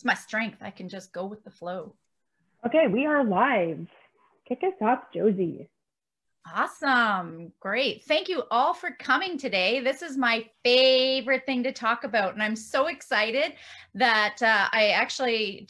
It's my strength. I can just go with the flow. Okay, we are live. Kick us off, Josie. Awesome. Great. Thank you all for coming today. This is my favorite thing to talk about. And I'm so excited that I actually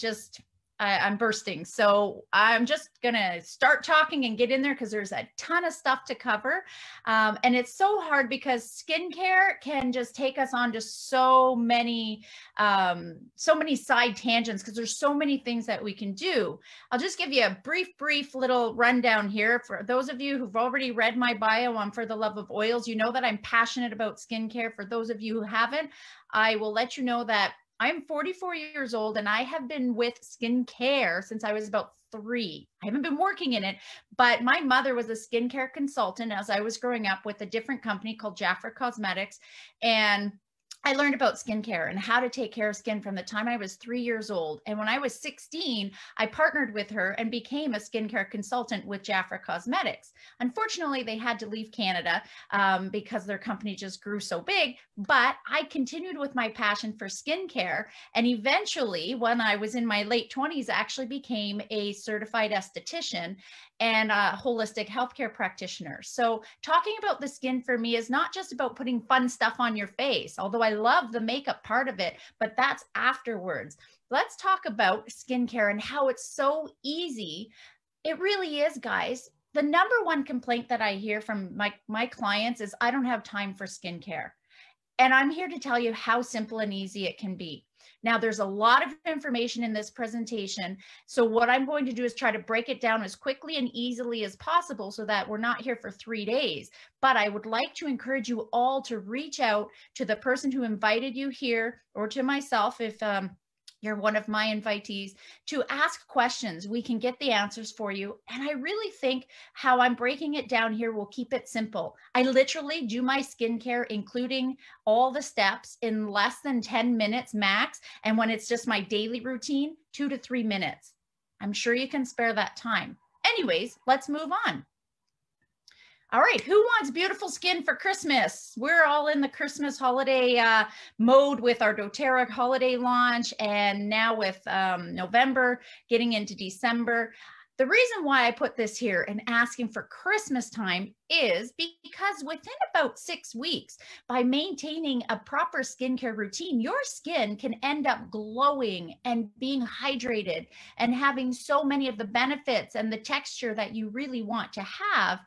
I'm bursting. So I'm just going to start talking and get in there because there's a ton of stuff to cover. And it's so hard because skincare can just take us on to so many side tangents because there's so many things that we can do. I'll just give you a brief little rundown here. For those of you who've already read my bio on For the Love of Oils, you know that I'm passionate about skincare. For those of you who haven't, I will let you know that I'm 44 years old and I have been with skincare since I was about 3. I haven't been working in it, but my mother was a skincare consultant as I was growing up with a different company called Jafra Cosmetics. And I learned about skincare and how to take care of skin from the time I was 3 years old. And when I was 16, I partnered with her and became a skincare consultant with Jafra Cosmetics. Unfortunately, they had to leave Canada because their company just grew so big. But I continued with my passion for skincare. And eventually, when I was in my late 20s, I actually became a certified esthetician and a holistic healthcare practitioner. So talking about the skin for me is not just about putting fun stuff on your face, although I love the makeup part of it, but that's afterwards. Let's talk about skincare and how it's so easy. It really is, guys. The number one complaint that I hear from my clients is I don't have time for skincare. And I'm here to tell you how simple and easy it can be. Now, there's a lot of information in this presentation. So what I'm going to do is try to break it down as quickly and easily as possible so that we're not here for 3 days. But I would like to encourage you all to reach out to the person who invited you here or to myself if you're one of my invitees, to ask questions. We can get the answers for you. And I really think how I'm breaking it down here will keep it simple. I literally do my skincare, including all the steps, in less than 10 minutes max. And when it's just my daily routine, 2 to 3 minutes. I'm sure you can spare that time. Anyways, let's move on. All right, who wants beautiful skin for Christmas? We're all in the Christmas holiday mode with our doTERRA holiday launch, and now with November getting into December. The reason why I put this here and asking for Christmas time is because within about 6 weeks, by maintaining a proper skincare routine, your skin can end up glowing and being hydrated and having so many of the benefits and the texture that you really want to have.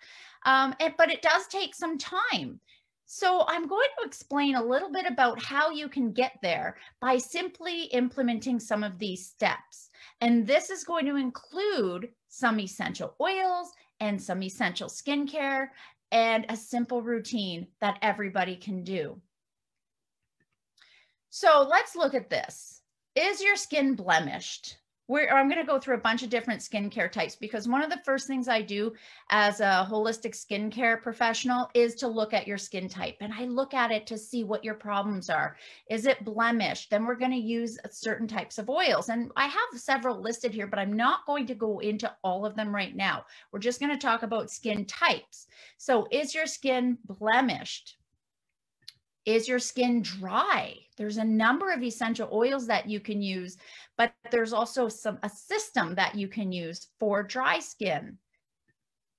But it does take some time. So I'm going to explain a little bit about how you can get there by simply implementing some of these steps. And this is going to include some essential oils and some essential skincare and a simple routine that everybody can do. So let's look at this. Is your skin blemished? I'm going to go through a bunch of different skincare types because one of the first things I do as a holistic skincare professional is to look at your skin type. And I look at it to see what your problems are. Is it blemished? Then we're going to use certain types of oils. And I have several listed here, but I'm not going to go into all of them right now. We're just going to talk about skin types. So is your skin blemished? Is your skin dry? There's a number of essential oils that you can use, but there's also a system that you can use for dry skin.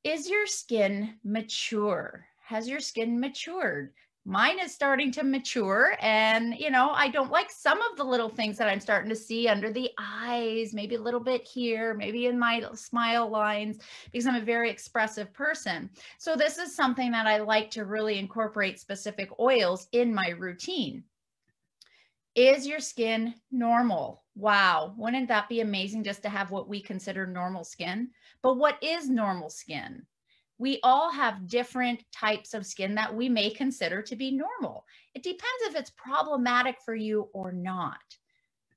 Is your skin mature? Has your skin matured? Mine is starting to mature, and I don't like some of the little things that I'm starting to see under the eyes, maybe a little bit here, maybe in my smile lines, because I'm a very expressive person. So this is something that I like to really incorporate specific oils in my routine. Is your skin normal? Wow, wouldn't that be amazing just to have what we consider normal skin? But what is normal skin? We all have different types of skin that we may consider to be normal. It depends if it's problematic for you or not.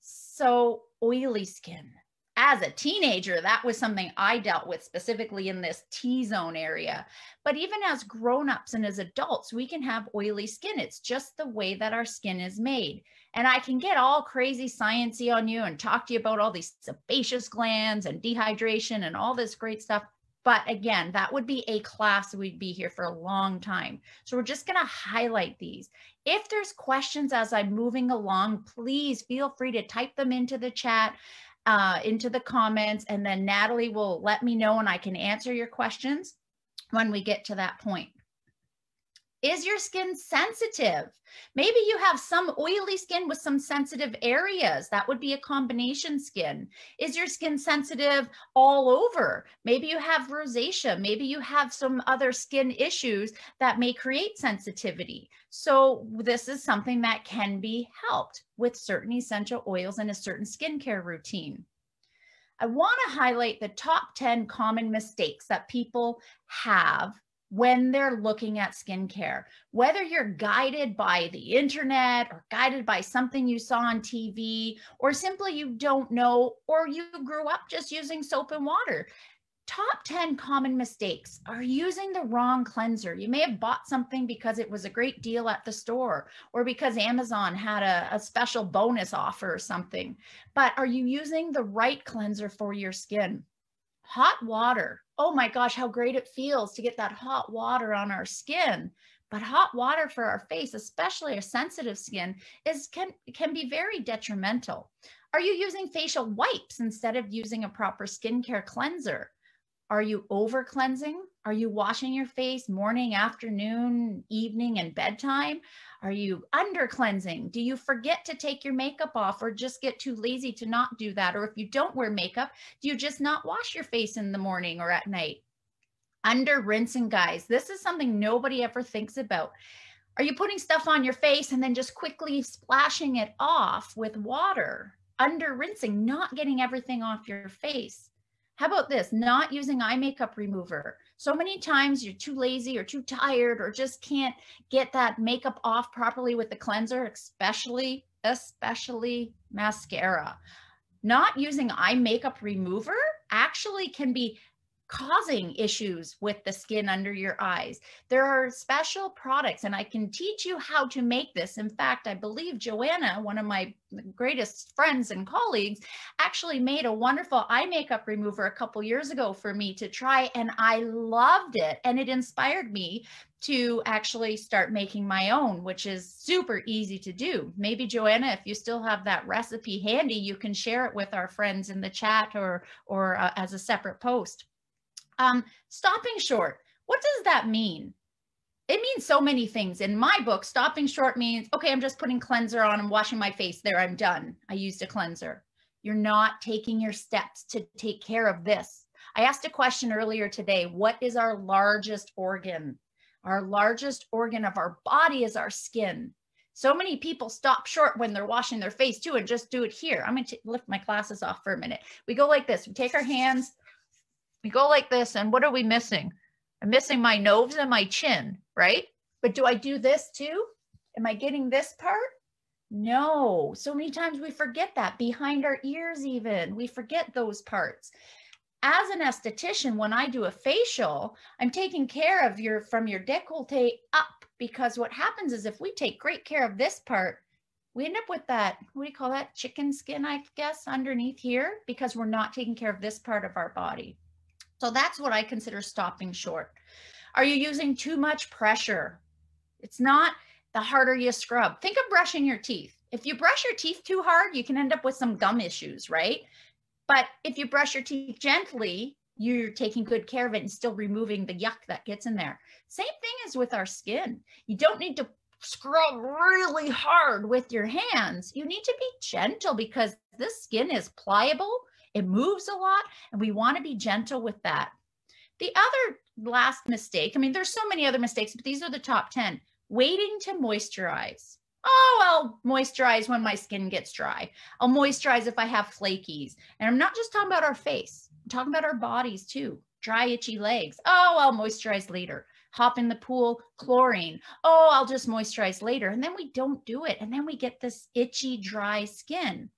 So oily skin. As a teenager, that was something I dealt with specifically in this T-zone area. But even as grown-ups and as adults, we can have oily skin. It's just the way that our skin is made. And I can get all crazy sciencey on you and talk to you about all these sebaceous glands and dehydration and all this great stuff. But again, that would be a class. We'd be here for a long time. So we're just going to highlight these. If there's questions as I'm moving along, please feel free to type them into the chat, into the comments, and then Natalie will let me know and I can answer your questions when we get to that point. Is your skin sensitive? Maybe you have some oily skin with some sensitive areas. That would be a combination skin. Is your skin sensitive all over? Maybe you have rosacea. Maybe you have some other skin issues that may create sensitivity. So this is something that can be helped with certain essential oils and a certain skincare routine. I want to highlight the top 10 common mistakes that people have when they're looking at skincare. Whether you're guided by the internet or guided by something you saw on TV, or simply you don't know, or you grew up just using soap and water. Top 10 common mistakes are using the wrong cleanser. You may have bought something because it was a great deal at the store, or because Amazon had a special bonus offer or something. But are you using the right cleanser for your skin? Hot water. Oh my gosh, how great it feels to get that hot water on our skin. But hot water for our face, especially our sensitive skin, can be very detrimental. Are you using facial wipes instead of using a proper skincare cleanser? Are you over cleansing? Are you washing your face morning, afternoon, evening, and bedtime? Are you under cleansing? Do you forget to take your makeup off or just get too lazy to not do that? Or if you don't wear makeup, do you just not wash your face in the morning or at night? Under rinsing, guys. This is something nobody ever thinks about. Are you putting stuff on your face and then just quickly splashing it off with water? Under rinsing, not getting everything off your face. How about this? Not using eye makeup remover. So many times you're too lazy or too tired or just can't get that makeup off properly with the cleanser, especially mascara. Not using eye makeup remover actually can be causing issues with the skin under your eyes. There are special products, and I can teach you how to make this. In fact, I believe Joanna, one of my greatest friends and colleagues, actually made a wonderful eye makeup remover a couple years ago for me to try, and I loved it. And it inspired me to actually start making my own, which is super easy to do. Maybe Joanna, if you still have that recipe handy, you can share it with our friends in the chat or as a separate post. Stopping short. What does that mean? It means so many things. In my book, stopping short means, okay, I'm just putting cleanser on and washing my face. There, I'm done. I used a cleanser. You're not taking your steps to take care of this. I asked a question earlier today. What is our largest organ? Our largest organ of our body is our skin. So many people stop short when they're washing their face too and just do it here. I'm going to lift my glasses off for a minute. We go like this. We take our hands. We go like this, and what are we missing? I'm missing my nose and my chin, right? But do I do this too? Am I getting this part? No. So many times we forget that. Behind our ears even, we forget those parts. As an esthetician, when I do a facial, I'm taking care of from your décolleté up, because what happens is if we take great care of this part, we end up with that, what do you call that? Chicken skin, I guess, underneath here, because we're not taking care of this part of our body. So that's what I consider stopping short. Are you using too much pressure? It's not. The harder you scrub. Think of brushing your teeth. If you brush your teeth too hard, you can end up with some gum issues, right? But if you brush your teeth gently, you're taking good care of it and still removing the yuck that gets in there. Same thing as with our skin. You don't need to scrub really hard with your hands. You need to be gentle because this skin is pliable. It moves a lot, and we want to be gentle with that. The other last mistake, I mean, there's so many other mistakes, but these are the top 10. Waiting to moisturize. Oh, I'll moisturize when my skin gets dry. I'll moisturize if I have flakies. And I'm not just talking about our face. I'm talking about our bodies too. Dry, itchy legs. Oh, I'll moisturize later. Hop in the pool, chlorine. Oh, I'll just moisturize later. And then we don't do it. And then we get this itchy, dry skin.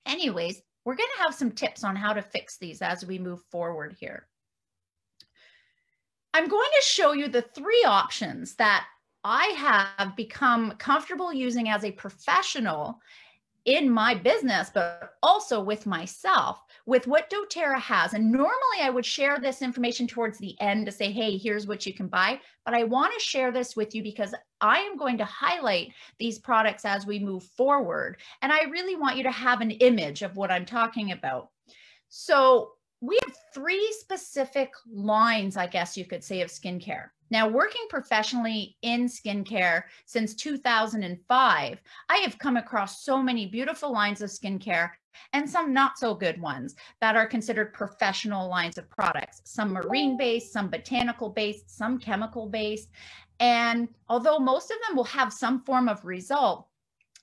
Anyways, we're going to have some tips on how to fix these as we move forward here. I'm going to show you the 3 options that I have become comfortable using as a professional in my business, but also with myself, with what doTERRA has. And normally I would share this information towards the end to say, hey, here's what you can buy. But I want to share this with you because I am going to highlight these products as we move forward. And I really want you to have an image of what I'm talking about. So we have 3 specific lines, I guess you could say, of skincare. Now, working professionally in skincare since 2005, I have come across so many beautiful lines of skincare and some not so good ones that are considered professional lines of products. Some marine-based, some botanical-based, some chemical-based. And although most of them will have some form of result,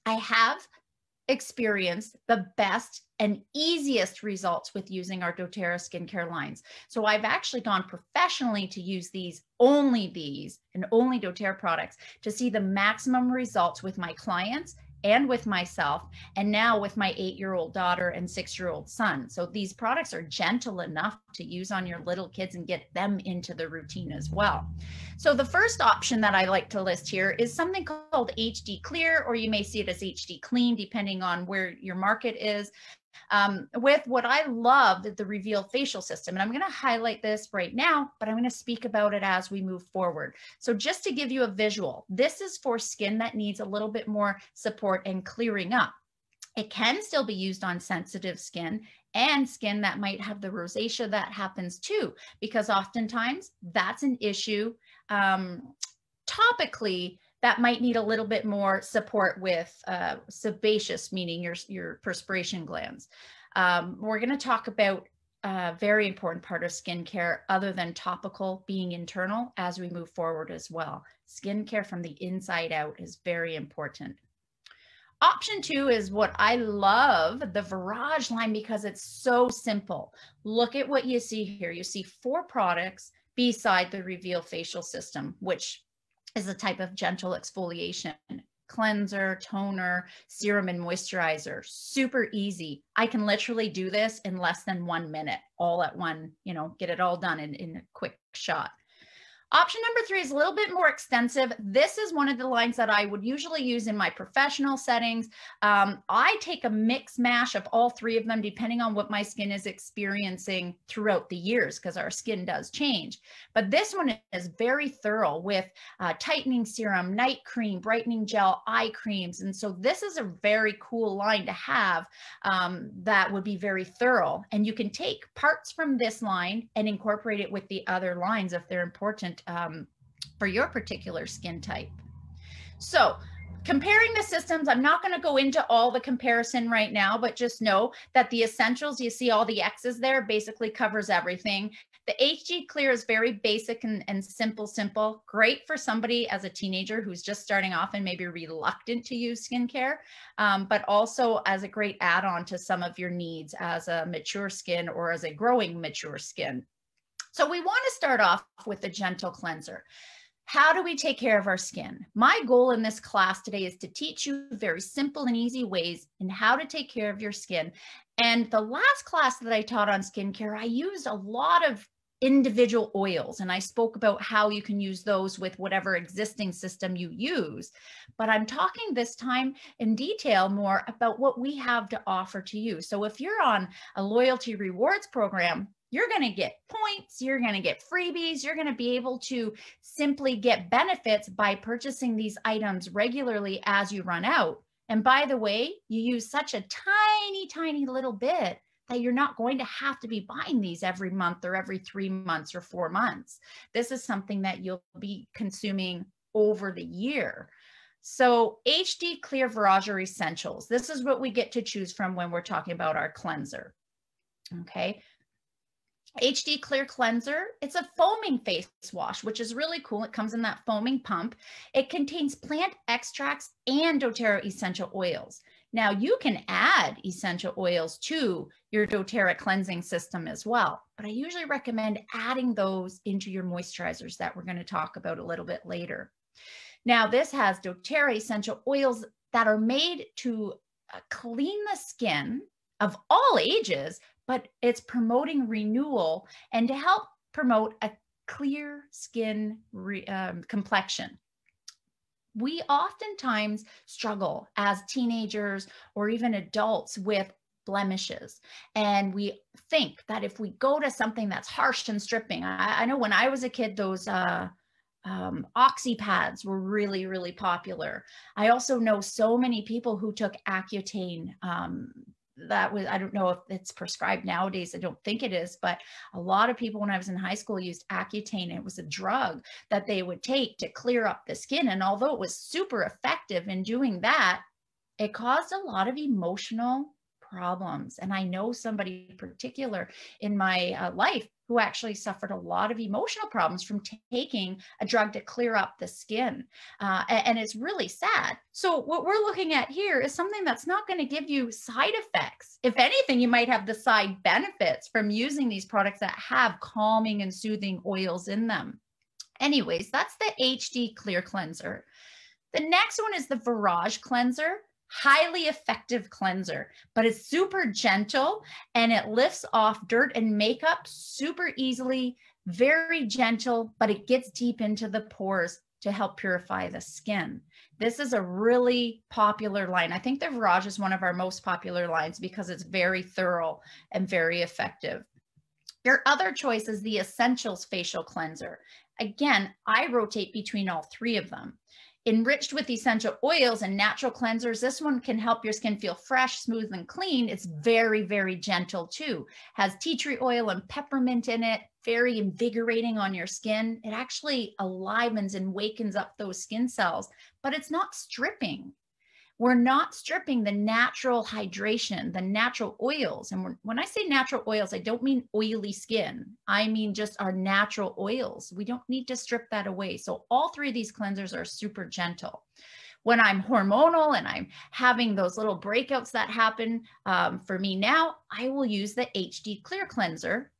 I have experienced the best and easiest results with using our doTERRA skincare lines. So I've actually gone professionally to use these and only doTERRA products to see the maximum results with my clients and with myself, and now with my 8-year-old daughter and 6-year-old son. So these products are gentle enough to use on your little kids and get them into the routine as well. So the first option that I like to list here is something called HD Clear, or you may see it as HD Clean, depending on where your market is. With what I love, the Reveal facial system. And I'm going to highlight this right now, but I'm going to speak about it as we move forward. So just to give you a visual, this is for skin that needs a little bit more support and clearing up. It can still be used on sensitive skin and skin that might have the rosacea that happens too, because oftentimes that's an issue topically that might need a little bit more support with sebaceous, meaning your perspiration glands. We're going to talk about a very important part of skincare other than topical being internal as we move forward as well. Skincare from the inside out is very important. Option 2 is what I love, the Virage line, because it's so simple. Look at what you see here. You see 4 products beside the Reveal facial system, which is a type of gentle exfoliation, cleanser, toner, serum, and moisturizer. Super easy. I can literally do this in less than 1 minute, all at one, get it all done in a quick shot. Option number 3 is a little bit more extensive. This is one of the lines that I would usually use in my professional settings. I take a mix mash of all 3 of them, depending on what my skin is experiencing throughout the years, because our skin does change. But this one is very thorough with tightening serum, night cream, brightening gel, eye creams. And so this is a very cool line to have that would be very thorough. And you can take parts from this line and incorporate it with the other lines if they're important for your particular skin type. So comparing the systems, I'm not going to go into all the comparison right now, but just know that the essentials, you see all the X's there, basically covers everything. The HD Clear is very basic and simple, great for somebody as a teenager who's just starting off and maybe reluctant to use skincare, but also as a great add-on to some of your needs as a mature skin or as a growing mature skin. So we want to start off with a gentle cleanser. How do we take care of our skin? My goal in this class today is to teach you very simple and easy ways in how to take care of your skin. And the last class that I taught on skincare, I used a lot of individual oils, and I spoke about how you can use those with whatever existing system you use. But I'm talking this time in detail more about what we have to offer to you. So if you're on a loyalty rewards program, you're going to get points, you're going to get freebies, you're going to be able to simply get benefits by purchasing these items regularly as you run out. And by the way, you use such a tiny little bit that you're not going to have to be buying these every month or every 3 months or 4 months. This is something that you'll be consuming over the year. So HD Clear Virage Essentials. This is what we get to choose from when we're talking about our cleanser. Okay. HD Clear Cleanser, it's a foaming face wash, which is really cool. It comes in that foaming pump. It contains plant extracts and doTERRA essential oils. Now you can add essential oils to your doTERRA cleansing system as well, but I usually recommend adding those into your moisturizers that we're going to talk about a little bit later. Now this has doTERRA essential oils that are made to clean the skin of all ages, but it's promoting renewal and to help promote a clear skin complexion. We oftentimes struggle as teenagers or even adults with blemishes. And we think that if we go to something that's harsh and stripping, I know when I was a kid, those oxy pads were really, really popular. I also know so many people who took Accutane. That was, I don't know if it's prescribed nowadays. I don't think it is, but a lot of people when I was in high school used Accutane. It was a drug that they would take to clear up the skin. And although it was super effective in doing that, it caused a lot of emotional problems. And I know somebody in particular in my life who actually suffered a lot of emotional problems from taking a drug to clear up the skin. And it's really sad. So what we're looking at here is something that's not going to give you side effects. If anything, you might have the side benefits from using these products that have calming and soothing oils in them. Anyways, that's the HD Clear Cleanser. The next one is the Virage Cleanser. Highly effective cleanser, but it's super gentle and it lifts off dirt and makeup super easily, very gentle, but it gets deep into the pores to help purify the skin. This is a really popular line. I think the Virage is one of our most popular lines because it's very thorough and very effective. Your other choice is the Essentials Facial Cleanser. Again, I rotate between all three of them. Enriched with essential oils and natural cleansers, this one can help your skin feel fresh, smooth, and clean. It's very, very gentle too. Has tea tree oil and peppermint in it, very invigorating on your skin. It actually alivens and wakens up those skin cells, but it's not stripping. We're not stripping the natural hydration, the natural oils. And when I say natural oils, I don't mean oily skin. I mean just our natural oils. We don't need to strip that away. So all three of these cleansers are super gentle. When I'm hormonal and I'm having those little breakouts that happen for me now, I will use the HD Clear Cleanser.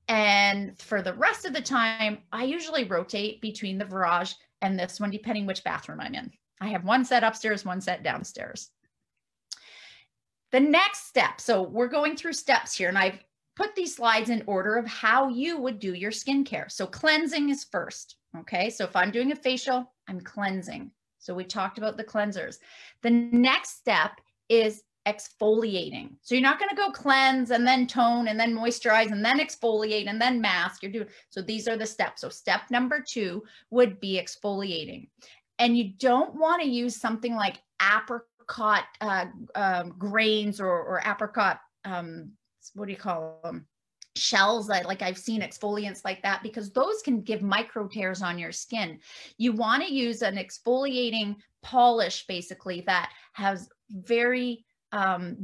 And for the rest of the time, I usually rotate between the Virage and this one, depending which bathroom I'm in. I have one set upstairs, one set downstairs. The next step, so we're going through steps here, and I've put these slides in order of how you would do your skincare. So cleansing is first, okay? So if I'm doing a facial, I'm cleansing. So we talked about the cleansers. The next step is exfoliating. So you're not going to go cleanse and then tone and then moisturize and then exfoliate and then mask. So these are the steps. So step number 2 would be exfoliating. And you don't want to use something like apricot grains or apricot, what do you call them? Shells, like I've seen exfoliants like that, because those can give micro tears on your skin. You want to use an exfoliating polish, basically, that has very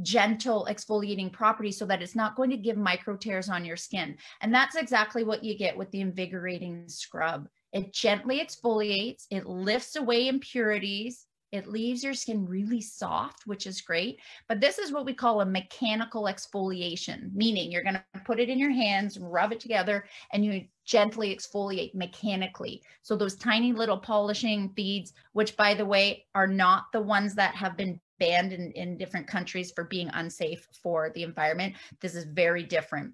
gentle exfoliating properties so that it's not going to give micro tears on your skin. And that's exactly what you get with the invigorating scrub. It gently exfoliates, it lifts away impurities, it leaves your skin really soft, which is great. But this is what we call a mechanical exfoliation, meaning you're going to put it in your hands, rub it together, and you gently exfoliate mechanically. So those tiny little polishing beads, which by the way, are not the ones that have been banned in different countries for being unsafe for the environment. This is very different.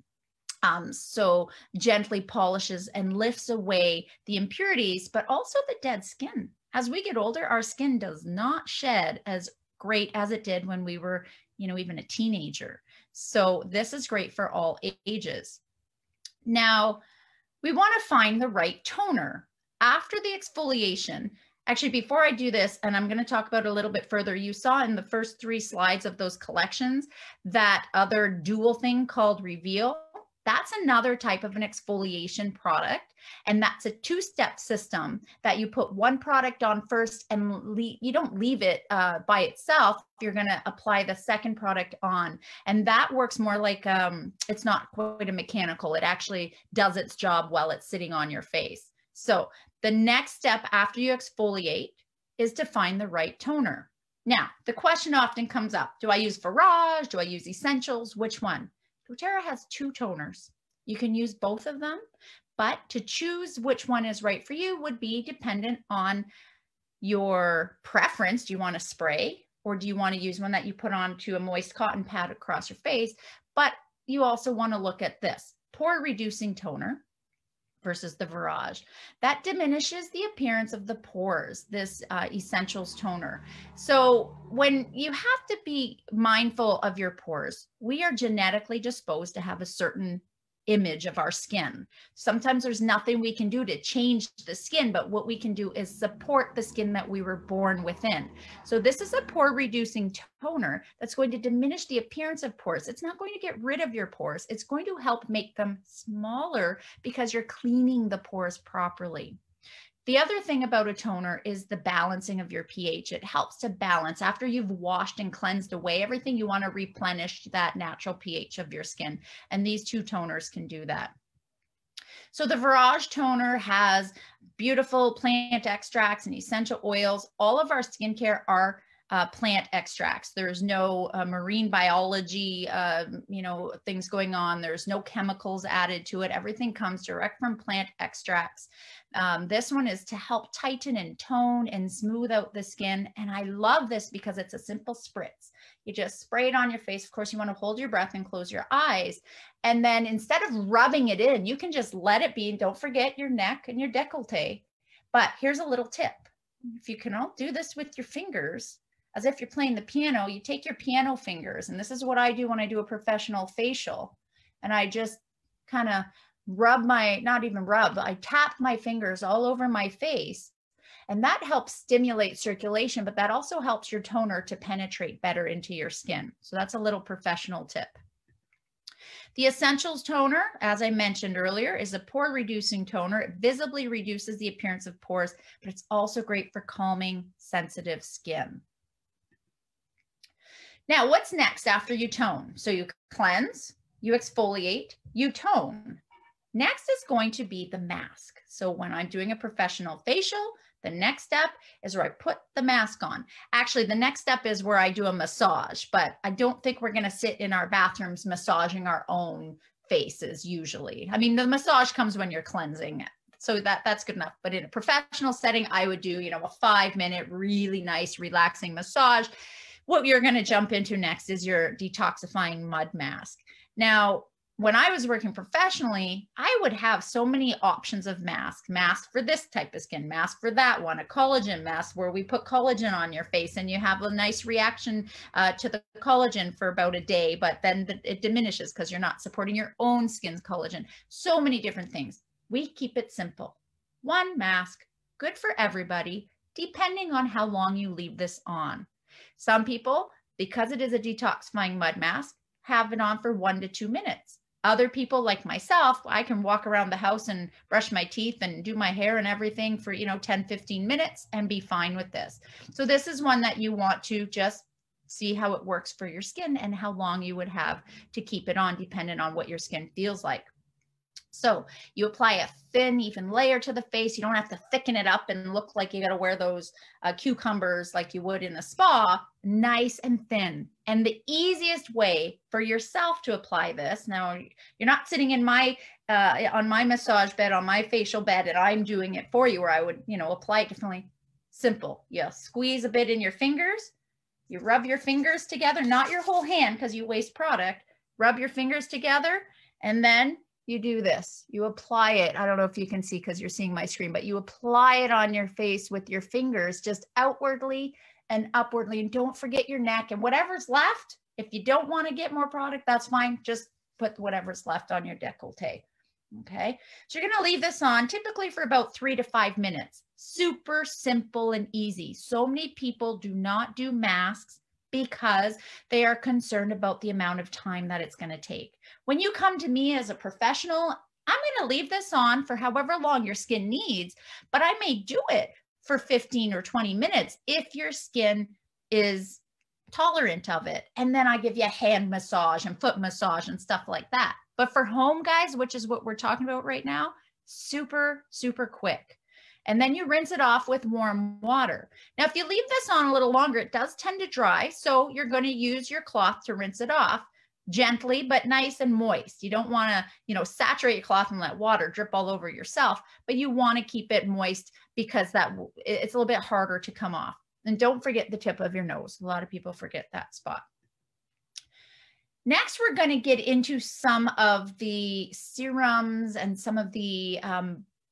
So gently polishes and lifts away the impurities, but also the dead skin. As we get older, our skin does not shed as great as it did when we were, even a teenager. So this is great for all ages. Now, we want to find the right toner. After the exfoliation, actually, before I do this, and I'm going to talk about it a little bit further, you saw in the first 3 slides of those collections that other dual thing called Reveal. That's another type of an exfoliation product. And that's a 2-step system that you put one product on first and you don't leave it by itself. You're going to apply the second product on. And that works more like, it's not quite a mechanical. It actually does its job while it's sitting on your face. So the next step after you exfoliate is to find the right toner. Now, the question often comes up, do I use Virage? Do I use Essentials? Which one? doTERRA has 2 toners. You can use both of them, but to choose which one is right for you would be dependent on your preference. Do you want to spray, or do you want to use one that you put onto a moist cotton pad across your face? But you also want to look at this: pore reducing toner versus the Virage. That diminishes the appearance of the pores, this Essentials toner. So when you have to be mindful of your pores, we are genetically disposed to have a certain image of our skin. Sometimes there's nothing we can do to change the skin, but what we can do is support the skin that we were born within. So this is a pore reducing toner that's going to diminish the appearance of pores. It's not going to get rid of your pores. It's going to help make them smaller because you're cleaning the pores properly. The other thing about a toner is the balancing of your pH. It helps to balance after you've washed and cleansed away everything. You want to replenish that natural pH of your skin. And these two toners can do that. So the Virage toner has beautiful plant extracts and essential oils. All of our skincare are plant extracts. There's no marine biology, things going on. There's no chemicals added to it. Everything comes direct from plant extracts. This one is to help tighten and tone and smooth out the skin. And I love this because it's a simple spritz. You just spray it on your face. Of course, you want to hold your breath and close your eyes. And then instead of rubbing it in, you can just let it be. And don't forget your neck and your décolleté. But here's a little tip. If you can all do this with your fingers, as if you're playing the piano, you take your piano fingers. And this is what I do when I do a professional facial. And I just kind of I tap my fingers all over my face. And that helps stimulate circulation, but that also helps your toner to penetrate better into your skin. So that's a little professional tip. The Essentials toner, as I mentioned earlier, is a pore reducing toner. It visibly reduces the appearance of pores, but it's also great for calming sensitive skin. Now, what's next after you tone? So you cleanse, you exfoliate, you tone. Next is going to be the mask. So when I'm doing a professional facial, the next step is where I put the mask on. Actually, the next step is where I do a massage, but I don't think we're going to sit in our bathrooms massaging our own faces usually. I mean, the massage comes when you're cleansing it. So that's good enough. But in a professional setting, I would do, a 5-minute, really nice, relaxing massage. What you're going to jump into next is your detoxifying mud mask. Now, when I was working professionally, I would have so many options of mask for this type of skin, mask for that one, a collagen mask where we put collagen on your face and you have a nice reaction to the collagen for about a day, but then it diminishes because you're not supporting your own skin's collagen. So many different things. We keep it simple. One mask, good for everybody, depending on how long you leave this on. Some people, because it is a detoxifying mud mask, have it on for 1 to 2 minutes. Other people like myself, I can walk around the house and brush my teeth and do my hair and everything for, 10, 15 minutes and be fine with this. So this is one that you want to just see how it works for your skin and how long you would have to keep it on, depending on what your skin feels like. So you apply a thin, even layer to the face. You don't have to thicken it up and look like you got to wear those cucumbers like you would in the spa. Nice and thin. And the easiest way for yourself to apply this, now you're not sitting in on my massage bed, on my facial bed, and I'm doing it for you, where I would, apply it differently. Simple. You squeeze a bit in your fingers. You rub your fingers together, not your whole hand because you waste product. Rub your fingers together, and then you do this. You apply it. I don't know if you can see because you're seeing my screen, but you apply it on your face with your fingers, just outwardly and upwardly. And don't forget your neck and whatever's left. If you don't want to get more product, that's fine. Just put whatever's left on your décolleté. Okay. So you're going to leave this on typically for about 3 to 5 minutes. Super simple and easy. So many people do not do masks because they are concerned about the amount of time that it's going to take. When you come to me as a professional, I'm going to leave this on for however long your skin needs, but I may do it for 15 or 20 minutes if your skin is tolerant of it. And then I give you a hand massage and foot massage and stuff like that. But for home, guys, which is what we're talking about right now, super, super quick. And then you rinse it off with warm water. Now, if you leave this on a little longer, it does tend to dry. So you're going to use your cloth to rinse it off gently, but nice and moist. You don't want to, saturate your cloth and let water drip all over yourself, but you want to keep it moist because it's a little bit harder to come off. And don't forget the tip of your nose. A lot of people forget that spot. Next, we're going to get into some of the serums and some of the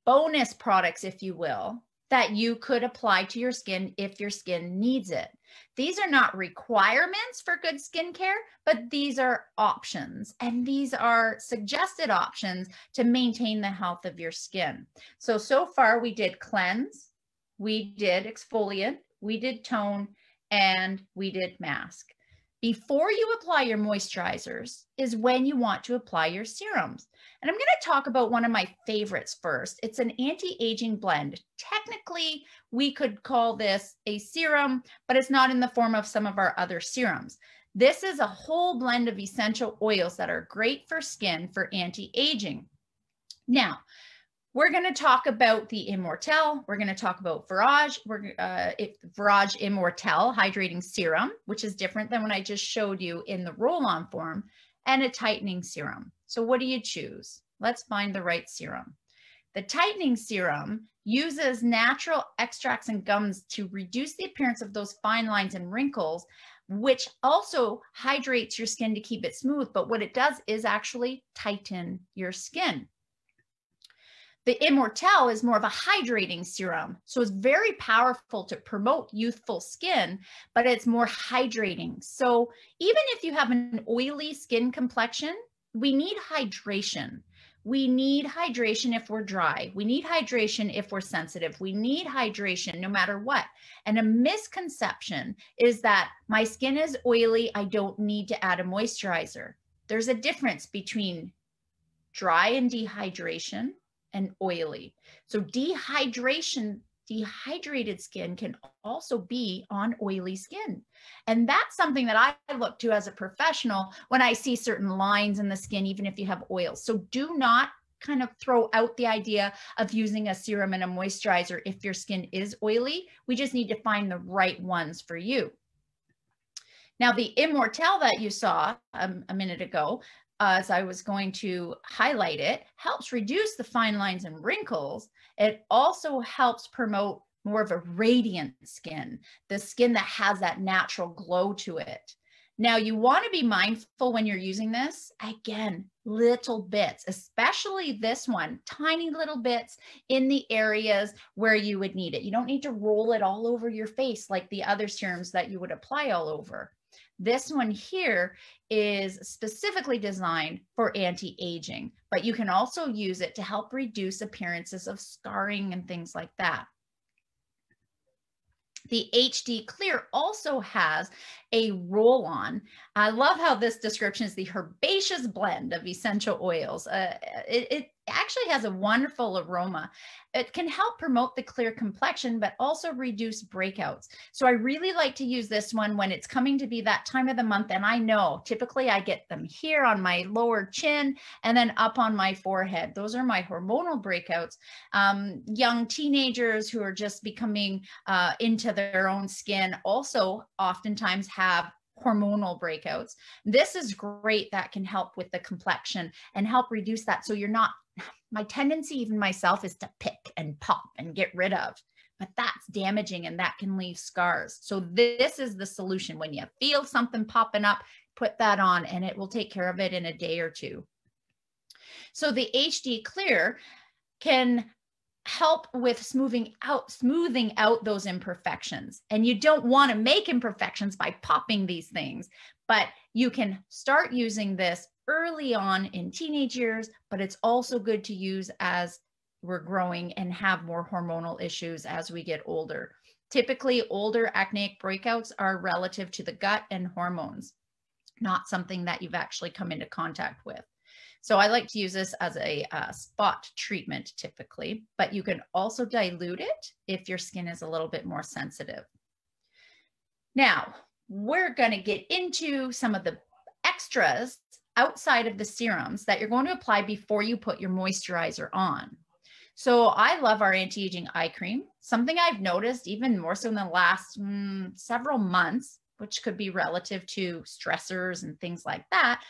bonus products, if you will, that you could apply to your skin if your skin needs it. These are not requirements for good skincare, but these are options, and these are suggested options to maintain the health of your skin. So far we did cleanse, we did exfoliant, we did tone, and we did mask. Before you apply your moisturizers is when you want to apply your serums. And I'm going to talk about one of my favorites first. It's an anti-aging blend. Technically, we could call this a serum, but it's not in the form of some of our other serums. This is a whole blend of essential oils that are great for skin for anti-aging. Now, we're going to talk about the Immortelle. We're going to talk about Virage. Virage Immortelle Hydrating Serum, which is different than what I just showed you in the roll-on form, and a tightening serum. So what do you choose? Let's find the right serum. The tightening serum uses natural extracts and gums to reduce the appearance of those fine lines and wrinkles, which also hydrates your skin to keep it smooth. But what it does is actually tighten your skin. The Immortelle is more of a hydrating serum. So it's very powerful to promote youthful skin, but it's more hydrating. So even if you have an oily skin complexion, we need hydration. We need hydration if we're dry. We need hydration if we're sensitive. We need hydration no matter what. And a misconception is that my skin is oily, I don't need to add a moisturizer. There's a difference between dry and dehydration and oily. So dehydrated skin can also be on oily skin. And that's something that I look to as a professional when I see certain lines in the skin, even if you have oils. So do not kind of throw out the idea of using a serum and a moisturizer if your skin is oily. We just need to find the right ones for you. Now, the Immortelle that you saw a minute ago, as I was going to highlight it, helps reduce the fine lines and wrinkles. It also helps promote more of a radiant skin, the skin that has that natural glow to it. Now, you want to be mindful when you're using this, again, little bits, especially this one, tiny little bits in the areas where you would need it. You don't need to roll it all over your face like the other serums that you would apply all over. This one here is specifically designed for anti-aging, but you can also use it to help reduce appearances of scarring and things like that. The HD Clear also has a roll-on. I love how this description is the herbaceous blend of essential oils. It actually has a wonderful aroma. It can help promote the clear complexion, but also reduce breakouts. So I really like to use this one when it's coming to be that time of the month. And I know typically I get them here on my lower chin and then up on my forehead. Those are my hormonal breakouts. Young teenagers who are just becoming into their own skin also oftentimes have hormonal breakouts. This is great. That can help with the complexion and help reduce that. So you're not, my tendency, even myself, is to pick and pop and get rid of, but that's damaging and that can leave scars. So this is the solution. When you feel something popping up, put that on and it will take care of it in a day or two. So the HD Clear can help with smoothing out those imperfections. And you don't want to make imperfections by popping these things, but you can start using this early on in teenage years, but it's also good to use as we're growing and have more hormonal issues as we get older. Typically, older acneic breakouts are relative to the gut and hormones, not something that you've actually come into contact with. So I like to use this as a spot treatment typically, but you can also dilute it if your skin is a little bit more sensitive. Now, we're going to get into some of the extras outside of the serums that you're going to apply before you put your moisturizer on. So I love our anti-aging eye cream. Something I've noticed even more so in the last several months, which could be relative to stressors and things like that,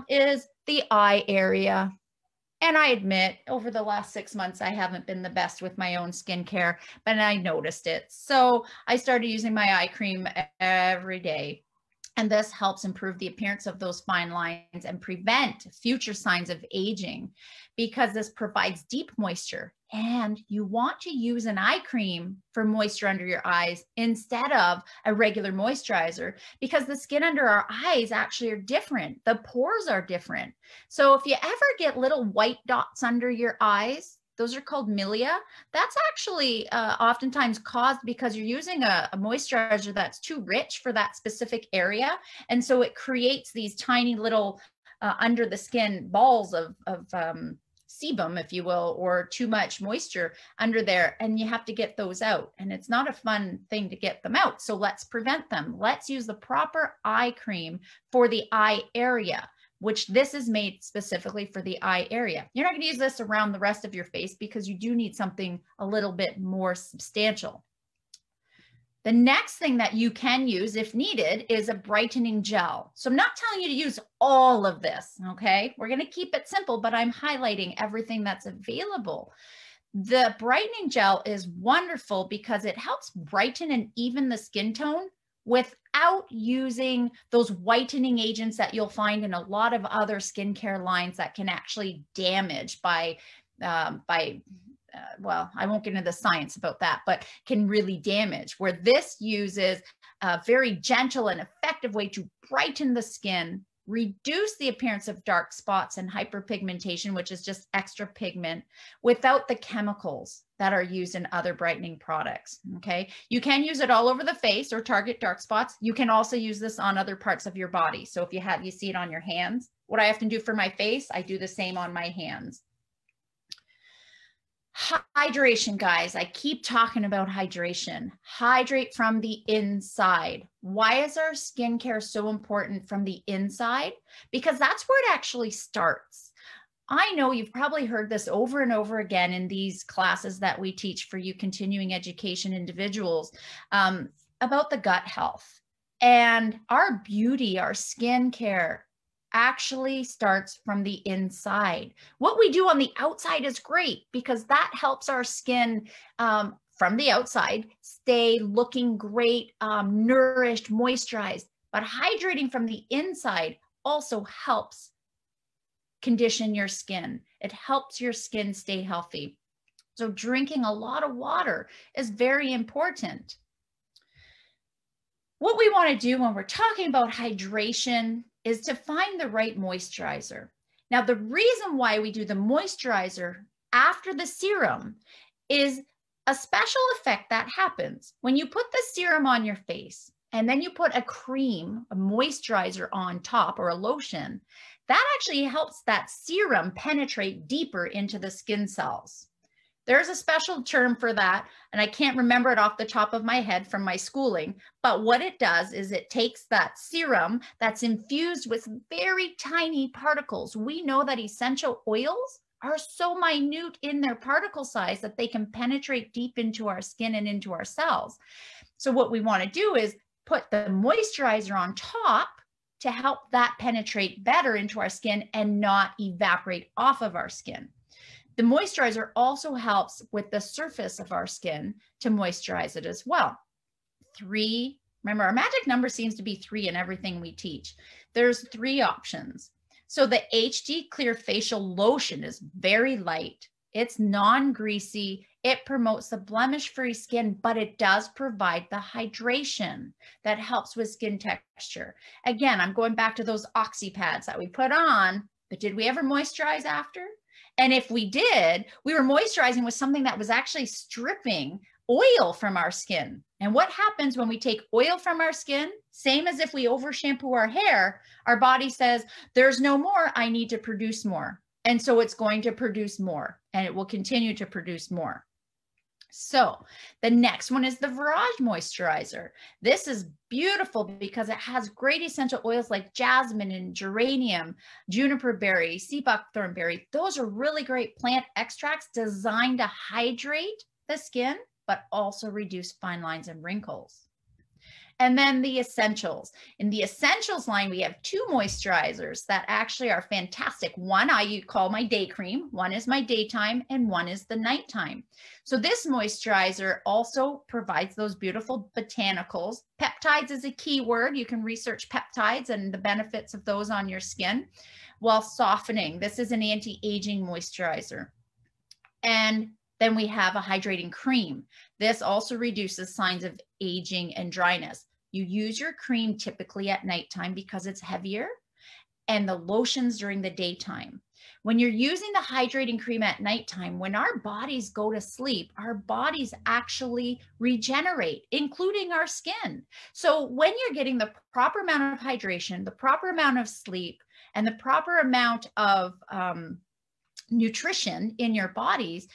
is the eye area. And I admit over the last 6 months, I haven't been the best with my own skincare, but I noticed it. So I started using my eye cream every day. And this helps improve the appearance of those fine lines and prevent future signs of aging because this provides deep moisture. And you want to use an eye cream for moisture under your eyes instead of a regular moisturizer because the skin under our eyes actually are different. The pores are different. So if you ever get little white dots under your eyes, those are called milia. That's actually oftentimes caused because you're using a moisturizer that's too rich for that specific area. And so it creates these tiny little under the skin balls of sebum, if you will, or too much moisture under there, and you have to get those out. And it's not a fun thing to get them out. So let's prevent them. Let's use the proper eye cream for the eye area, which this is made specifically for the eye area. You're not going to use this around the rest of your face because you do need something a little bit more substantial. The next thing that you can use if needed is a brightening gel. So I'm not telling you to use all of this, okay? We're going to keep it simple, but I'm highlighting everything that's available. The brightening gel is wonderful because it helps brighten and even the skin tone without using those whitening agents that you'll find in a lot of other skincare lines that can actually damage well, I won't get into the science about that, but can really damage, where this uses a very gentle and effective way to brighten the skin, reduce the appearance of dark spots and hyperpigmentation, which is just extra pigment, without the chemicals that are used in other brightening products, okay? You can use it all over the face or target dark spots. You can also use this on other parts of your body. So if you see it on your hands, what I often do for my face, I do the same on my hands. Hydration, guys. I keep talking about hydration. Hydrate from the inside. Why is our skincare so important from the inside? Because that's where it actually starts. I know you've probably heard this over and over again in these classes that we teach for you continuing education individuals about the gut health. And our beauty, our skincare actually starts from the inside. What we do on the outside is great because that helps our skin from the outside stay looking great, nourished, moisturized. But hydrating from the inside also helps condition your skin. It helps your skin stay healthy. So drinking a lot of water is very important. What we want to do when we're talking about hydration is to find the right moisturizer. Now, the reason why we do the moisturizer after the serum is a special effect that happens when you put the serum on your face and then you put a cream, a moisturizer on top, or a lotion. That actually helps that serum penetrate deeper into the skin cells. There's a special term for that, and I can't remember it off the top of my head from my schooling, but what it does is it takes that serum that's infused with very tiny particles. We know that essential oils are so minute in their particle size that they can penetrate deep into our skin and into our cells. So what we want to do is put the moisturizer on top to help that penetrate better into our skin and not evaporate off of our skin. The moisturizer also helps with the surface of our skin to moisturize it as well. 3, remember our magic number seems to be 3 in everything we teach. There's 3 options. So the HD Clear Facial Lotion is very light. It's non-greasy. It promotes the blemish-free skin, but it does provide the hydration that helps with skin texture. Again, I'm going back to those oxy pads that we put on, but did we ever moisturize after? And if we did, we were moisturizing with something that was actually stripping oil from our skin. And what happens when we take oil from our skin? Same as if we over shampoo our hair, our body says, there's no more, I need to produce more. And so it's going to produce more, and it will continue to produce more. So the next one is the Virage Moisturizer. This is beautiful because it has great essential oils like jasmine and geranium, juniper berry, sea buckthorn berry. Those are really great plant extracts designed to hydrate the skin, but also reduce fine lines and wrinkles. And then the essentials. In the essentials line, we have 2 moisturizers that actually are fantastic. One I call my day cream, one is my daytime, and one is the nighttime. So this moisturizer also provides those beautiful botanicals. Peptides is a key word. You can research peptides and the benefits of those on your skin while softening. This is an anti-aging moisturizer. And then we have a hydrating cream. This also reduces signs of aging and dryness. You use your cream typically at nighttime because it's heavier, and the lotions during the daytime. When you're using the hydrating cream at nighttime, when our bodies go to sleep, our bodies actually regenerate, including our skin. So when you're getting the proper amount of hydration, the proper amount of sleep, and the proper amount of nutrition in your bodies,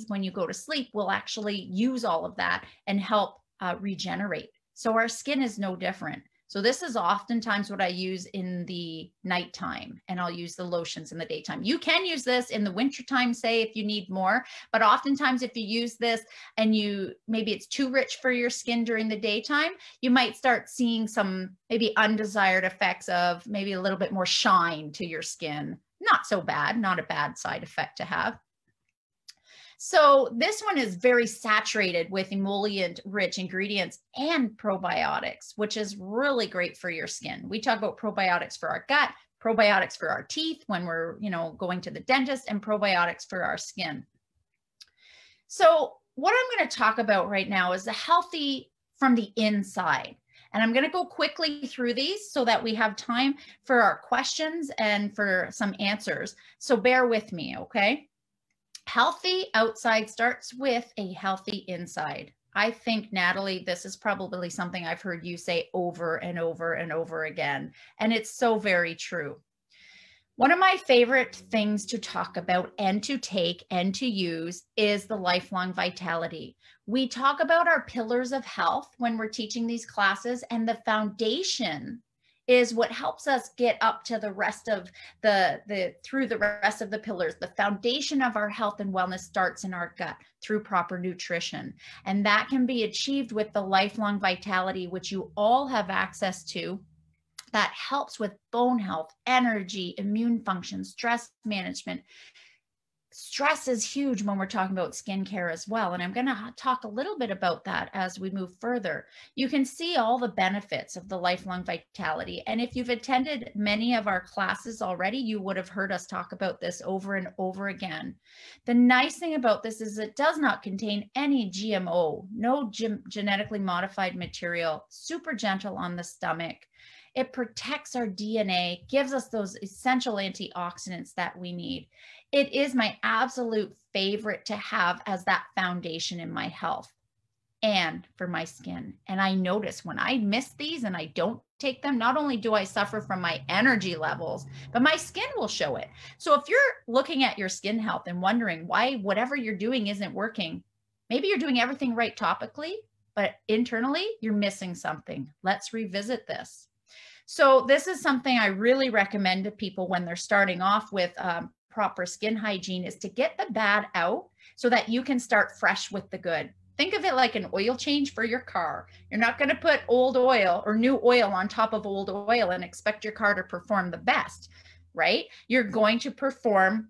when you go to sleep, will actually use all of that and help regenerate. So our skin is no different. So this is oftentimes what I use in the nighttime, and I'll use the lotions in the daytime. You can use this in the wintertime, say, if you need more, but oftentimes if you use this and maybe it's too rich for your skin during the daytime, you might start seeing some maybe undesired effects of maybe a little bit more shine to your skin. Not so bad, not a bad side effect to have. So this one is very saturated with emollient-rich ingredients and probiotics, which is really great for your skin. We talk about probiotics for our gut, probiotics for our teeth when we're, going to the dentist, and probiotics for our skin. So what I'm going to talk about right now is the healthy from the inside. And I'm going to go quickly through these so that we have time for our questions and for some answers. So bear with me, okay? Healthy outside starts with a healthy inside. I think, Natalie, this is probably something I've heard you say over and over and over again, and it's so very true. One of my favorite things to talk about and to take and to use is the lifelong vitality. We talk about our pillars of health when we're teaching these classes, and the foundation is what helps us get up to the rest of through the rest of the pillars. The foundation of our health and wellness starts in our gut through proper nutrition. And that can be achieved with the lifelong vitality, which you all have access to, that helps with bone health, energy, immune function, stress management. Stress is huge when we're talking about skincare as well. And I'm going to talk a little bit about that as we move further. You can see all the benefits of the lifelong vitality. And if you've attended many of our classes already, you would have heard us talk about this over and over again. The nice thing about this is it does not contain any GMO, no genetically modified material, super gentle on the stomach. It protects our DNA, gives us those essential antioxidants that we need. It is my absolute favorite to have as that foundation in my health and for my skin. And I notice when I miss these and I don't take them, not only do I suffer from my energy levels, but my skin will show it. So if you're looking at your skin health and wondering why whatever you're doing isn't working, maybe you're doing everything right topically, but internally you're missing something. Let's revisit this. So this is something I really recommend to people when they're starting off with proper skin hygiene, is to get the bad out so that you can start fresh with the good. Think of it like an oil change for your car. You're not going to put old oil or new oil on top of old oil and expect your car to perform the best, right? You're going to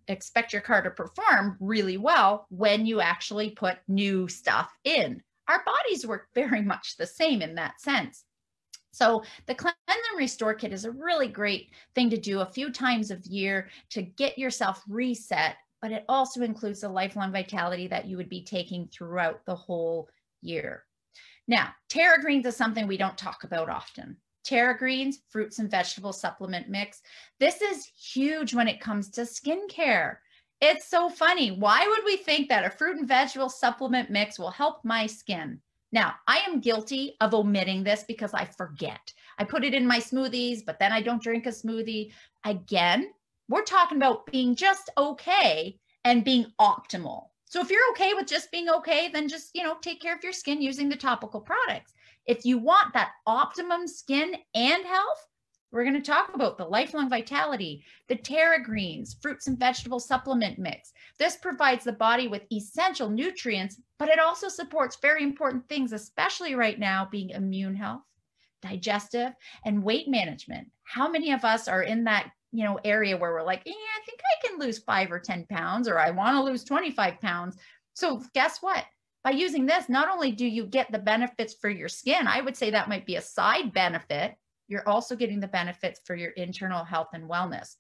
expect your car to perform really well when you actually put new stuff in. Our bodies work very much the same in that sense. So the Cleanse and Restore Kit is a really great thing to do a few times a year to get yourself reset, but it also includes the lifelong vitality that you would be taking throughout the whole year. Now, Terra Greens is something we don't talk about often. Terra Greens, fruits and vegetable supplement mix. This is huge when it comes to skincare. It's so funny. Why would we think that a fruit and vegetable supplement mix will help my skin? Now, I am guilty of omitting this because I forget. I put it in my smoothies, but then I don't drink a smoothie. Again, we're talking about being just okay and being optimal. So if you're okay with just being okay, then just, take care of your skin using the topical products. If you want that optimum skin and health, We're going to talk about the Lifelong Vitality, the Terra Greens, fruits and vegetable supplement mix. This provides the body with essential nutrients, but it also supports very important things, especially right now, being immune health, digestive, and weight management. How many of us are in that area where we're like, yeah, I think I can lose 5 or 10 pounds, or I want to lose 25 pounds. So guess what? By using this, not only do you get the benefits for your skin, I would say that might be a side benefit, you're also getting the benefits for your internal health and wellness.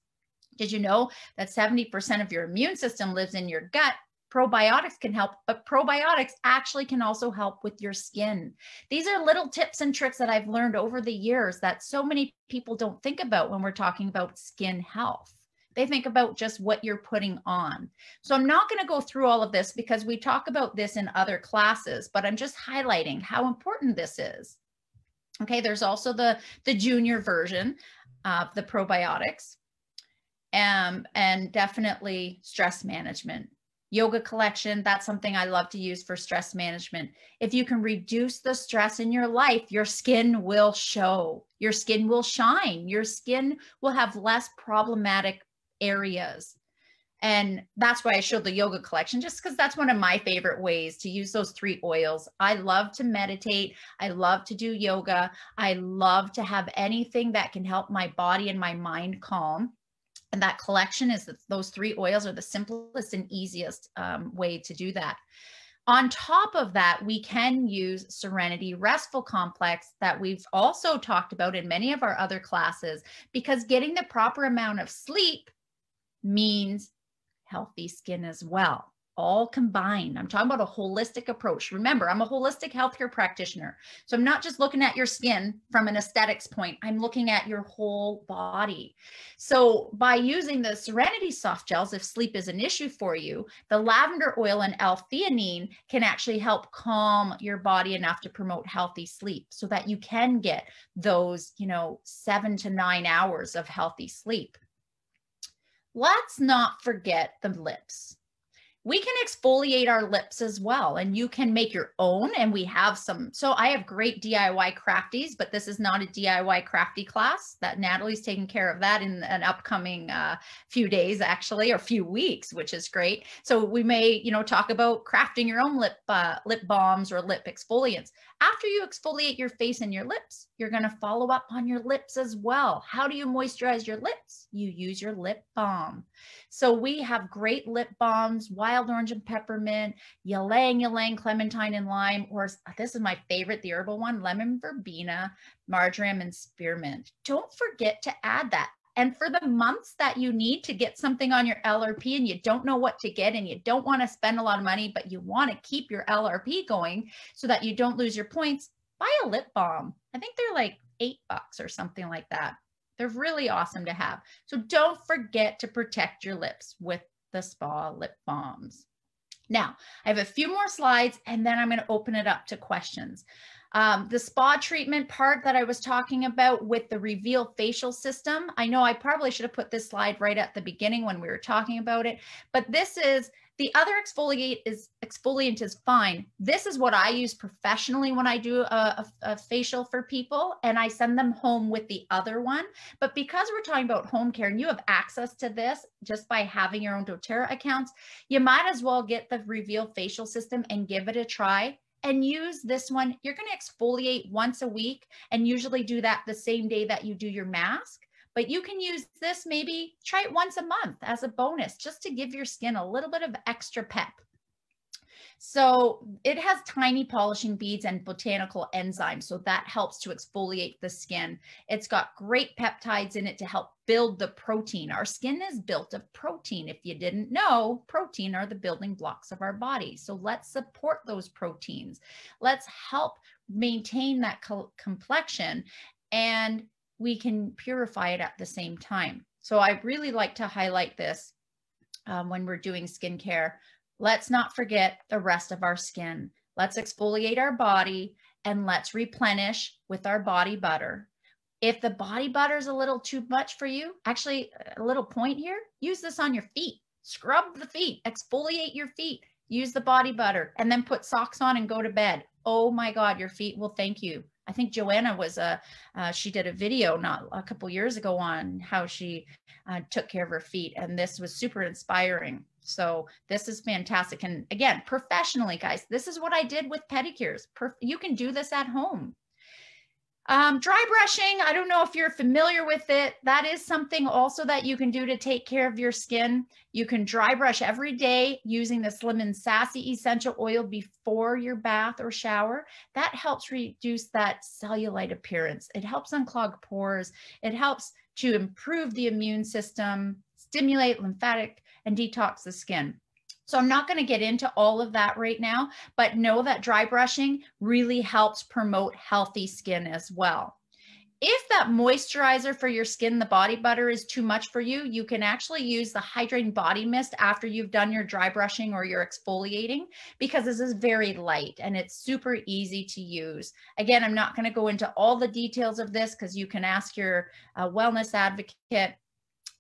Did you know that 70% of your immune system lives in your gut? Probiotics can help, but probiotics actually can also help with your skin. These are little tips and tricks that I've learned over the years that so many people don't think about when we're talking about skin health. They think about just what you're putting on. So I'm not going to go through all of this because we talk about this in other classes, but I'm just highlighting how important this is. Okay, there's also the junior version of the probiotics, and definitely stress management. Yoga collection, that's something I love to use for stress management. If you can reduce the stress in your life, your skin will show, your skin will shine, your skin will have less problematic areas. And that's why I showed the yoga collection, just because that's one of my favorite ways to use those 3 oils. I love to meditate. I love to do yoga. I love to have anything that can help my body and my mind calm. And that collection is those 3 oils are the simplest and easiest way to do that. On top of that, we can use Serenity Restful Complex that we've also talked about in many of our other classes, because getting the proper amount of sleep means healthy skin as well, all combined. I'm talking about a holistic approach. Remember, I'm a holistic healthcare practitioner. So I'm not just looking at your skin from an aesthetics point. I'm looking at your whole body. So by using the Serenity soft gels, if sleep is an issue for you, the lavender oil and L-theanine can actually help calm your body enough to promote healthy sleep so that you can get those, 7 to 9 hours of healthy sleep. Let's not forget the lips. We can exfoliate our lips as well, and you can make your own, and we have some. So I have great DIY crafties, but this is not a DIY crafty class. That Natalie's taking care of that in an upcoming few days, actually, or few weeks, which is great. So we may, talk about crafting your own lip balms or lip exfoliants. After you exfoliate your face and your lips, you're going to follow up on your lips as well. How do you moisturize your lips? You use your lip balm. So we have great lip balms, wild orange and peppermint, ylang, clementine and lime, or this is my favorite, the herbal one, lemon verbena, marjoram and spearmint. Don't forget to add that. And for the months that you need to get something on your LRP and you don't know what to get and you don't want to spend a lot of money, but you want to keep your LRP going so that you don't lose your points, buy a lip balm. I think they're like $8 or something like that. They're really awesome to have. So don't forget to protect your lips with the spa lip balms. Now, I have a few more slides and then I'm going to open it up to questions. The spa treatment part that I was talking about with the Reveal facial system. I know I probably should have put this slide right at the beginning when we were talking about it, but this is the other exfoliant is fine. This is what I use professionally when I do a facial for people, and I send them home with the other one. But because we're talking about home care and you have access to this just by having your own doTERRA accounts, you might as well get the Reveal facial system and give it a try. And use this one. You're going to exfoliate once a week and usually do that the same day that you do your mask. But you can use this, maybe try it once a month as a bonus, just to give your skin a little bit of extra pep. So it has tiny polishing beads and botanical enzymes, so that helps to exfoliate the skin. It's got great peptides in it to help build the protein. Our skin is built of protein. If you didn't know, protein are the building blocks of our body. So let's support those proteins. Let's help maintain that complexion, and we can purify it at the same time. So I really like to highlight this when we're doing skincare. Let's not forget the rest of our skin. Let's exfoliate our body and let's replenish with our body butter. If the body butter is a little too much for you, actually a little point here, use this on your feet. Scrub the feet, exfoliate your feet, use the body butter, and then put socks on and go to bed. Oh my God, your feet will thank you. I think Joanna was she did a video not a couple years ago on how she took care of her feet, and this was super inspiring. So this is fantastic. And again, professionally, guys, this is what I did with pedicures. You can do this at home. Dry brushing, I don't know if you're familiar with it. That is something also that you can do to take care of your skin. You can dry brush every day using the Slim and Sassy essential oil before your bath or shower. That helps reduce that cellulite appearance. It helps unclog pores. It helps to improve the immune system, stimulate lymphatic, and detox the skin. So I'm not going to get into all of that right now, but know that dry brushing really helps promote healthy skin as well. If that moisturizer for your skin, the body butter, is too much for you, you can actually use the hydrating body mist after you've done your dry brushing or your exfoliating, because this is very light and it's super easy to use. Again, I'm not going to go into all the details of this because you can ask your wellness advocate.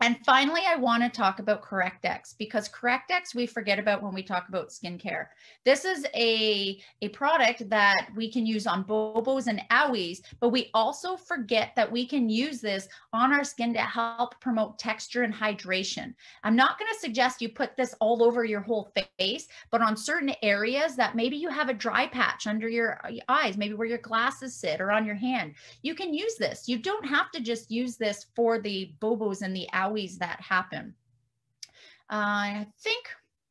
And finally, I want to talk about CorrectX, because CorrectX we forget about when we talk about skincare. This is a product that we can use on bobos and owies, but we also forget that we can use this on our skin to help promote texture and hydration. I'm not going to suggest you put this all over your whole face, but on certain areas that maybe you have a dry patch under your eyes, maybe where your glasses sit, or on your hand, you can use this. You don't have to just use this for the bobos and the owies that happen. I think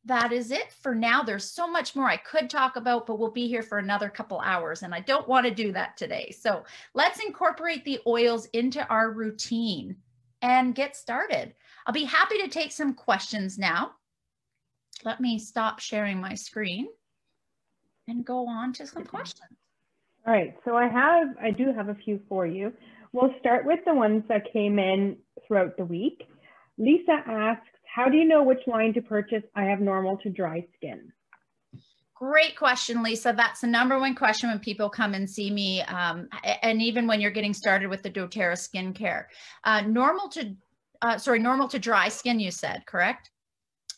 that is it for now. There's so much more I could talk about, but we'll be here for another couple hours, and I don't want to do that today. So let's incorporate the oils into our routine and get started. I'll be happy to take some questions now. Let me stop sharing my screen and go on to some questions. All right, so I do have a few for you. We'll start with the ones that came in throughout the week. Lisa asks, how do you know which line to purchase? I have normal to dry skin. Great question, Lisa. That's the number one question when people come and see me, and even when you're getting started with the doTERRA skincare. Normal to dry skin, you said, correct?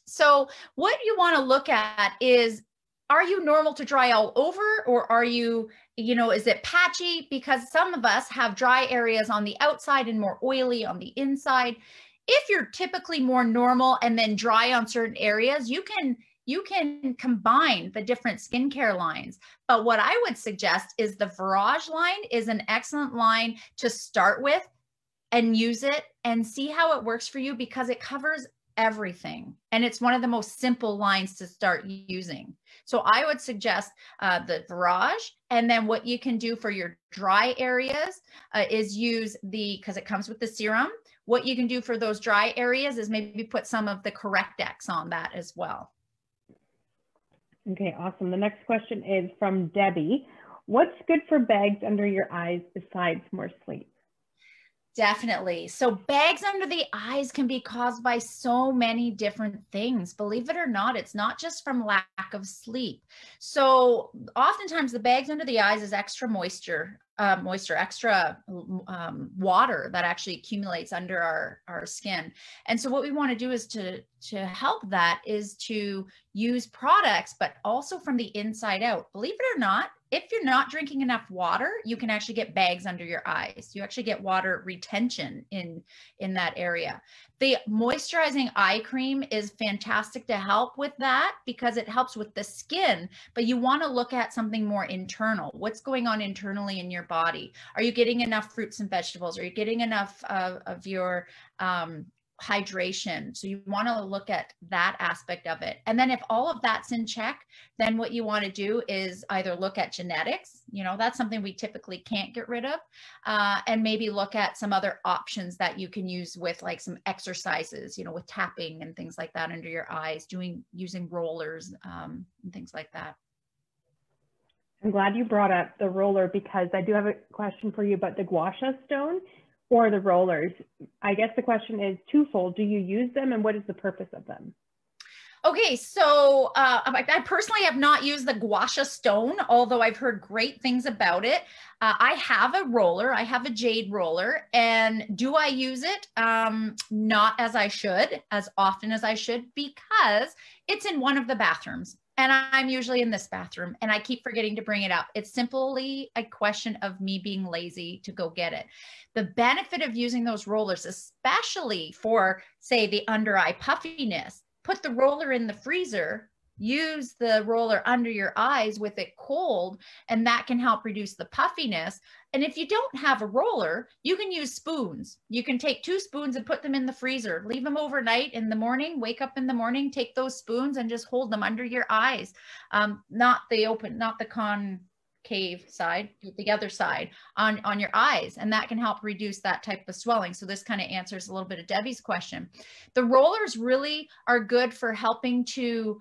So what you want to look at is, are you normal to dry all over, or are you, is it patchy? Because some of us have dry areas on the outside and more oily on the inside. If you're typically more normal and then dry on certain areas, you can combine the different skincare lines. But what I would suggest is the Virage line is an excellent line to start with and use it and see how it works for you, because it covers everything. And it's one of the most simple lines to start using. So I would suggest the Virage. And then what you can do for your dry areas is use because it comes with the serum. What you can do for those dry areas is maybe put some of the CorrectX on that as well. Okay, awesome. The next question is from Debbie. What's good for bags under your eyes besides more sleep? Definitely. So bags under the eyes can be caused by so many different things. Believe it or not, it's not just from lack of sleep. So oftentimes the bags under the eyes is extra extra water that actually accumulates under our skin. And so what we want to do is to help that is to use products, but also from the inside out. Believe it or not, if you're not drinking enough water, you can actually get bags under your eyes. You actually get water retention in that area. The moisturizing eye cream is fantastic to help with that because it helps with the skin, but you want to look at something more internal. What's going on internally in your body? Are you getting enough fruits and vegetables? Are you getting enough of your hydration? So you want to look at that aspect of it. And then if all of that's in check, then what you want to do is either look at genetics, that's something we typically can't get rid of, and maybe look at some other options that you can use with like some exercises, with tapping and things like that under your eyes, using rollers and things like that. I'm glad you brought up the roller, because I do have a question for you about the gua sha stone or the rollers. I guess the question is twofold. Do you use them, and what is the purpose of them? Okay, so I personally have not used the gua sha stone, although I've heard great things about it. I have a roller. I have a jade roller. And do I use it? Not as often as I should, because it's in one of the bathrooms. And I'm usually in this bathroom and I keep forgetting to bring it up. It's simply a question of me being lazy to go get it. The benefit of using those rollers, especially for, say, the under eye puffiness, put the roller in the freezer, use the roller under your eyes with it cold, and that can help reduce the puffiness. And if you don't have a roller, you can use spoons. You can take 2 spoons and put them in the freezer, leave them overnight. In the morning, wake up in the morning, take those spoons and just hold them under your eyes. Not the concave side, the other side on your eyes. And that can help reduce that type of swelling. So this kind of answers a little bit of Debbie's question. The rollers really are good for helping to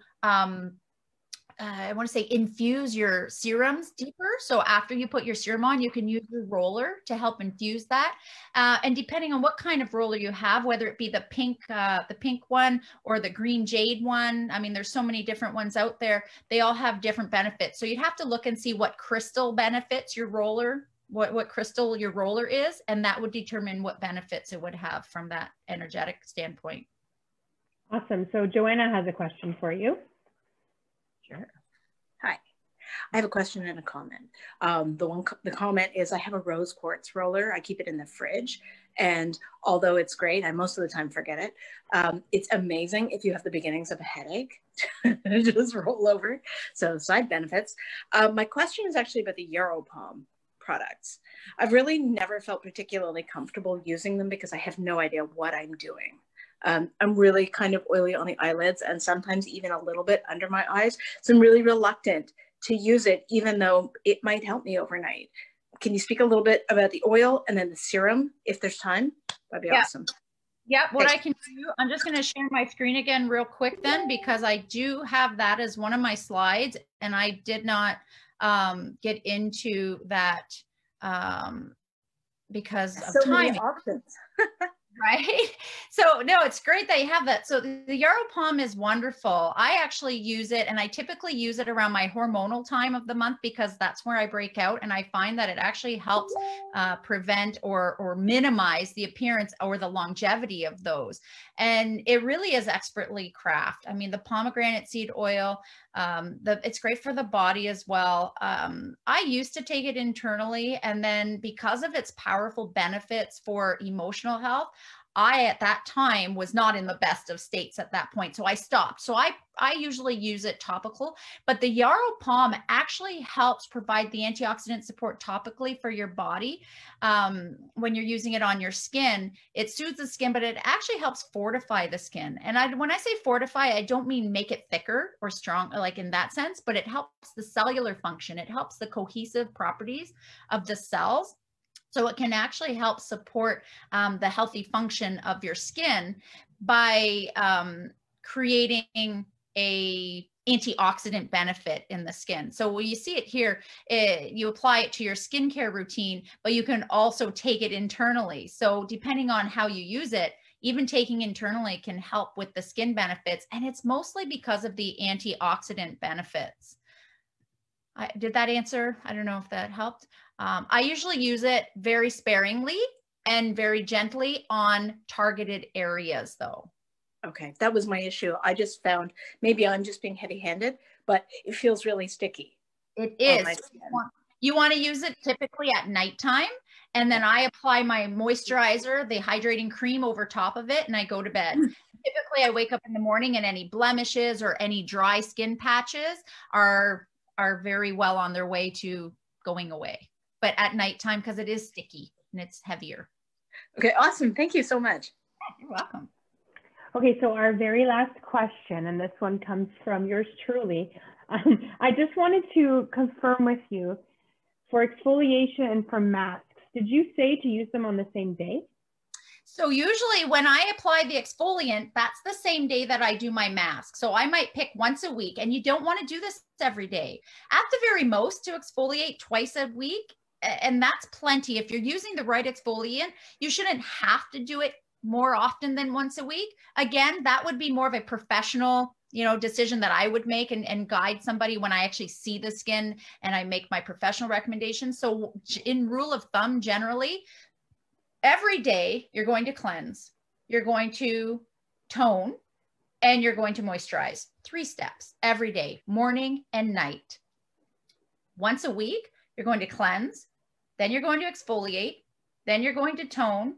I want to say infuse your serums deeper. So after you put your serum on, you can use your roller to help infuse that. And depending on what kind of roller you have, whether it be the pink one or the green jade one, I mean, there's so many different ones out there. They all have different benefits. So you'd have to look and see what crystal benefits your roller, what crystal your roller is, and that would determine what benefits it would have from that energetic standpoint. Awesome. So Joanna has a question for you. Sure. Hi, I have a question and a comment. The comment is, I have a rose quartz roller. I keep it in the fridge, and although it's great, I most of the time forget it. It's amazing if you have the beginnings of a headache, just roll over. So side benefits. My question is actually about the LoPorto products. I've really never felt particularly comfortable using them because I have no idea what I'm doing. I'm really kind of oily on the eyelids and sometimes even a little bit under my eyes. So I'm really reluctant to use it, even though it might help me overnight. Can you speak a little bit about the oil and then the serum if there's time? That'd be awesome. Yeah, what I can do, I'm just going to share my screen again real quick then, because I do have that as one of my slides and I did not get into that because of time. Right? So no, it's great that you have that. So the LoPorto is wonderful. I actually use it, and I typically use it around my hormonal time of the month because that's where I break out, and I find that it actually helps prevent or minimize the appearance or the longevity of those. And it really is expertly crafted. I mean, the pomegranate seed oil, it's great for the body as well. I used to take it internally, and then because of its powerful benefits for emotional health, I at that time was not in the best of states at that point, so I stopped. So I usually use it topical, but the LoPorto actually helps provide the antioxidant support topically for your body. When you're using it on your skin, it soothes the skin, but it actually helps fortify the skin. And when I say fortify, I don't mean make it thicker or strong, like in that sense, but it helps the cellular function. It helps the cohesive properties of the cells. So it can actually help support the healthy function of your skin by creating a antioxidant benefit in the skin. So when you see it here, you apply it to your skincare routine, but you can also take it internally. So depending on how you use it, even taking internally can help with the skin benefits. And it's mostly because of the antioxidant benefits. Did that answer? I don't know if that helped. I usually use it very sparingly and very gently on targeted areas though. Okay, that was my issue. I just found, maybe I'm just being heavy-handed, but it feels really sticky. It is. You want to use it typically at nighttime, and then I apply my moisturizer, the hydrating cream over top of it, and I go to bed. Typically, I wake up in the morning and any blemishes or any dry skin patches are very well on their way to going away. But at nighttime, because it is sticky and it's heavier. Okay, awesome. Thank you so much. You're welcome. Okay, so our very last question, and this one comes from yours truly. I just wanted to confirm with you, for exfoliation and for masks, did you say to use them on the same day? So usually when I apply the exfoliant, that's the same day that I do my mask. So I might pick once a week, and you don't want to do this every day. At the very most, to exfoliate twice a week, and that's plenty. If you're using the right exfoliant, you shouldn't have to do it more often than once a week. Again, that would be more of a professional, decision that I would make and guide somebody when I actually see the skin and I make my professional recommendations. So in rule of thumb, generally, every day you're going to cleanse, you're going to tone, and you're going to moisturize. 3 steps every day, morning and night. Once a week, you're going to cleanse, then you're going to exfoliate, then you're going to tone,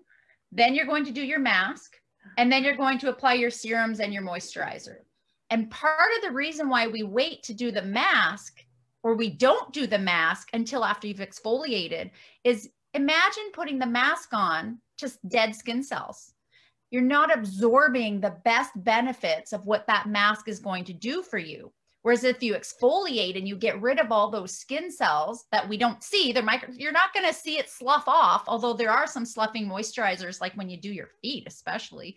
then you're going to do your mask, and then you're going to apply your serums and your moisturizer. And part of the reason why we wait to do the mask, or we don't do the mask until after you've exfoliated, is imagine putting the mask on just dead skin cells. You're not absorbing the best benefits of what that mask is going to do for you. Whereas if you exfoliate and you get rid of all those skin cells that we don't see, you're not going to see it slough off, although there are some sloughing moisturizers, like when you do your feet, especially.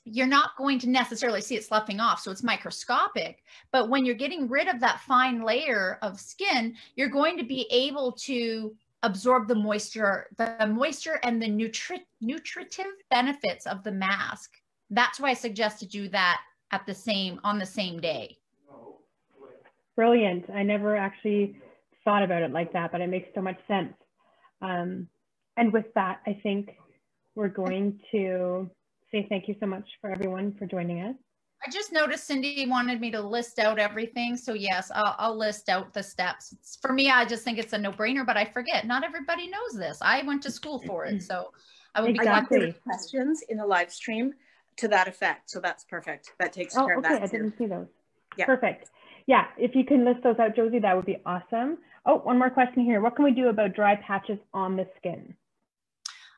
You're not going to necessarily see it sloughing off, so it's microscopic. But when you're getting rid of that fine layer of skin, you're going to be able to absorb the moisture and the nutritive benefits of the mask. That's why I suggest to do that on the same day. Brilliant. I never actually thought about it like that, but it makes so much sense. And with that, I think we're going to say thank you so much for everyone for joining us. I just noticed Cindy wanted me to list out everything. So yes, I'll list out the steps. For me, I just think it's a no-brainer, but I forget. Not everybody knows this. I went to school for it. So I would be glad to questions in the live stream to that effect. So that's perfect. That takes care of that. I didn't see those. Yeah. Perfect. Yeah, if you can list those out, Josie, that would be awesome. Oh, one more question here. What can we do about dry patches on the skin?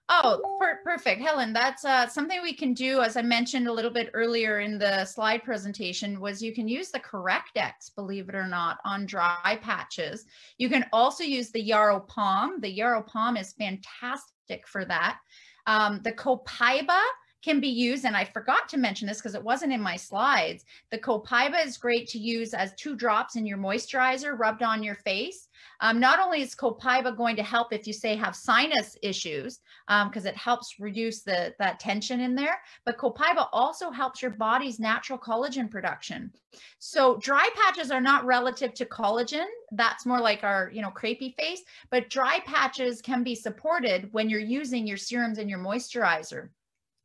Oh, perfect. Helen, that's something we can do, as I mentioned a little bit earlier in the slide presentation, was you can use the Correct-X, believe it or not, on dry patches. You can also use the Yarrow Palm. The Yarrow Palm is fantastic for that. The Copaiba can be used, and I forgot to mention this because it wasn't in my slides. The Copaiba is great to use as 2 drops in your moisturizer rubbed on your face. Not only is Copaiba going to help if you say have sinus issues, because it helps reduce that tension in there, but Copaiba also helps your body's natural collagen production. So dry patches are not relative to collagen. That's more like our, crepey face, but dry patches can be supported when you're using your serums and your moisturizer.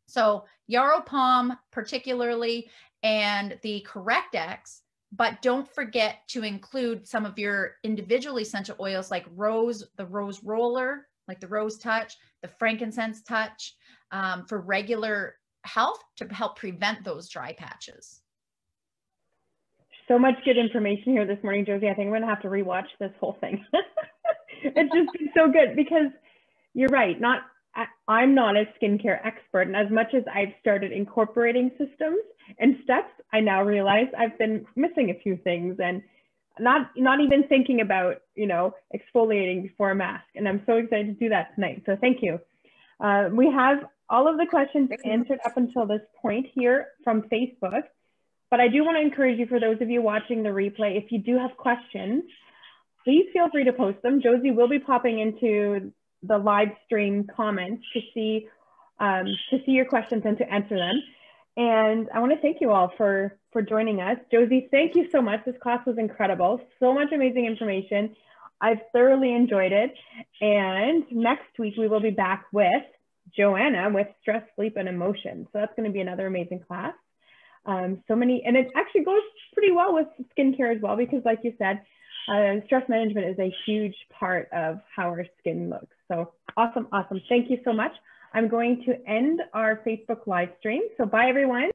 So Yarrow Palm particularly, and the Correct-X, but don't forget to include some of your individual essential oils like the rose roller, like the rose touch, the frankincense touch, for regular health to help prevent those dry patches. So much good information here this morning, Josie. I think I'm going to have to rewatch this whole thing. It's just been so good because you're right. I'm not a skincare expert, and as much as I've started incorporating systems and steps, I now realize I've been missing a few things and not even thinking about, exfoliating before a mask. And I'm so excited to do that tonight. So thank you. We have all of the questions answered up until this point here from Facebook, but I do want to encourage you, for those of you watching the replay, if you do have questions, please feel free to post them. Josie will be popping into the live stream comments to see your questions and to answer them. And I want to thank you all for joining us. Josie, thank you so much. This class was incredible. So much amazing information. I've thoroughly enjoyed it. And next week we will be back with Joanna with stress, sleep, and emotion. So that's going to be another amazing class. And it actually goes pretty well with skincare as well, because like you said, stress management is a huge part of how our skin looks. So awesome. Thank you so much. I'm going to end our Facebook live stream. So bye, everyone.